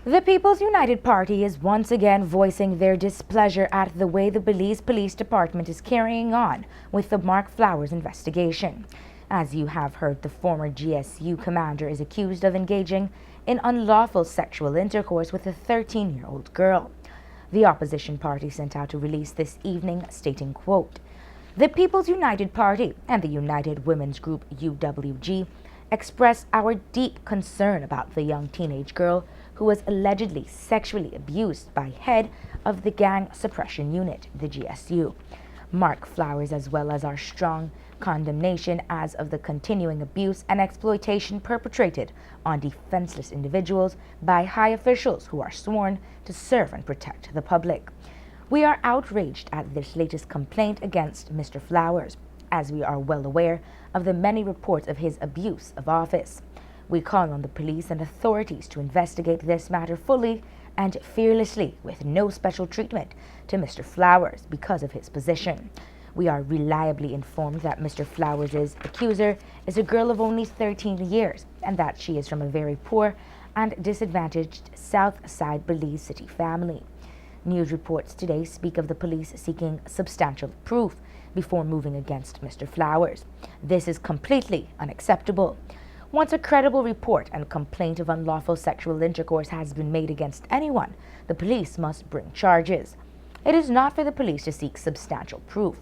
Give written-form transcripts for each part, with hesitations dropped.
The People's United Party is once again voicing their displeasure at the way the Belize Police Department is carrying on with the Mark Flowers investigation. As you have heard, the former GSU commander is accused of engaging in unlawful sexual intercourse with a 13-year-old girl. The opposition party sent out a release this evening stating, quote, "The People's United Party and the United Women's Group UWG express our deep concern about the young teenage girl who was allegedly sexually abused by head of the Gang Suppression Unit, the GSU, Mark Flowers, as well as our strong condemnation as of the continuing abuse and exploitation perpetrated on defenseless individuals by high officials who are sworn to serve and protect the public. We are outraged at this latest complaint against Mr. Flowers, as we are well aware of the many reports of his abuse of office. We call on the police and authorities to investigate this matter fully and fearlessly, with no special treatment to Mr. Flowers because of his position. We are reliably informed that Mr. Flowers' accuser is a girl of only 13 years and that she is from a very poor and disadvantaged South Side Belize City family. News reports today speak of the police seeking substantial proof before moving against Mr. Flowers. This is completely unacceptable. Once a credible report and complaint of unlawful sexual intercourse has been made against anyone, the police must bring charges. It is not for the police to seek substantial proof.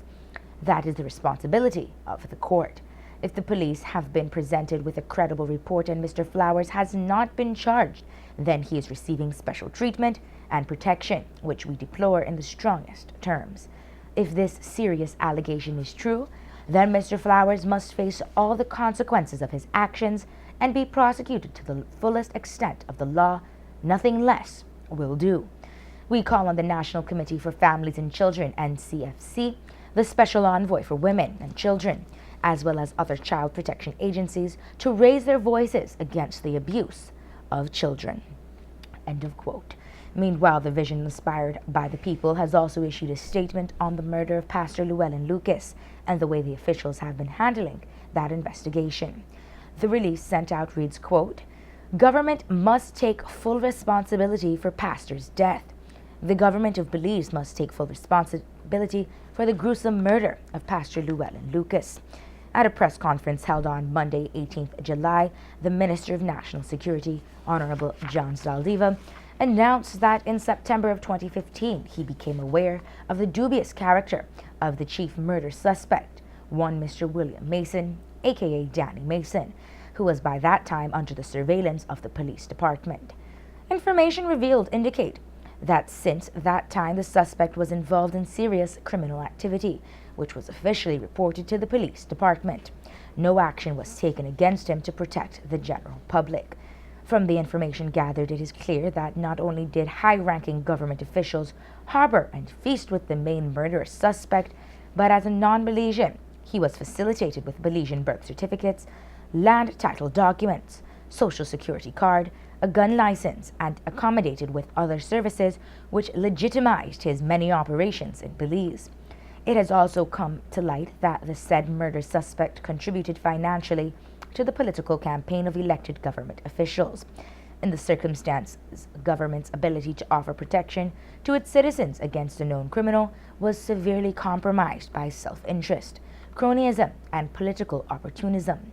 That is the responsibility of the court. If the police have been presented with a credible report and Mr. Flowers has not been charged, then he is receiving special treatment and protection, which we deplore in the strongest terms. If this serious allegation is true, then Mr. Flowers must face all the consequences of his actions and be prosecuted to the fullest extent of the law. Nothing less will do. We call on the National Committee for Families and Children, NCFC, the Special Envoy for Women and Children, as well as other child protection agencies, to raise their voices against the abuse of children." End of quote. Meanwhile, the Vision Inspired by the People has also issued a statement on the murder of Pastor Llewellyn Lucas and the way the officials have been handling that investigation. The release sent out reads, quote, "Government must take full responsibility for Pastor's death. The government of Belize must take full responsibility for the gruesome murder of Pastor Llewellyn Lucas." At a press conference held on Monday, 18th July, the Minister of National Security, Honorable John Zaldiva, announced that in September of 2015, he became aware of the dubious character of the chief murder suspect, one Mr. William Mason, aka Danny Mason, who was by that time under the surveillance of the police department. Information revealed indicate that since that time the suspect was involved in serious criminal activity, which was officially reported to the police department. No action was taken against him to protect the general public. From the information gathered, it is clear that not only did high-ranking government officials harbor and feast with the main murderous suspect, but as a non-Belizean, he was facilitated with Belizean birth certificates, land title documents, social security card, a gun license, and accommodated with other services which legitimized his many operations in Belize. It has also come to light that the said murder suspect contributed financially to the political campaign of elected government officials. In the circumstances, government's ability to offer protection to its citizens against a known criminal was severely compromised by self-interest, cronyism, and political opportunism.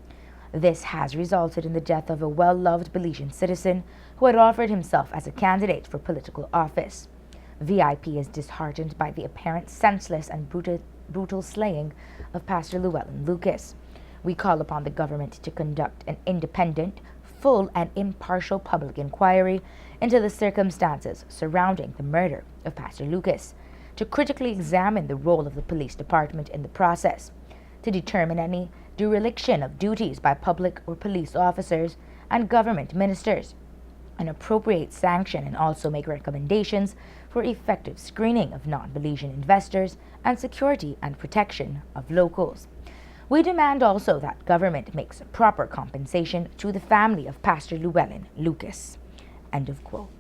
This has resulted in the death of a well-loved Belizean citizen who had offered himself as a candidate for political office. VIP is disheartened by the apparent senseless and brutal slaying of Pastor Llewellyn Lucas. We call upon the government to conduct an independent, full, and impartial public inquiry into the circumstances surrounding the murder of Pastor Lucas, to critically examine the role of the police department in the process, to determine any dereliction of duties by public or police officers and government ministers, an appropriate sanction, and also make recommendations for effective screening of non-Belizean investors and security and protection of locals. We demand also that government makes proper compensation to the family of Pastor Llewellyn Lucas." End of quote.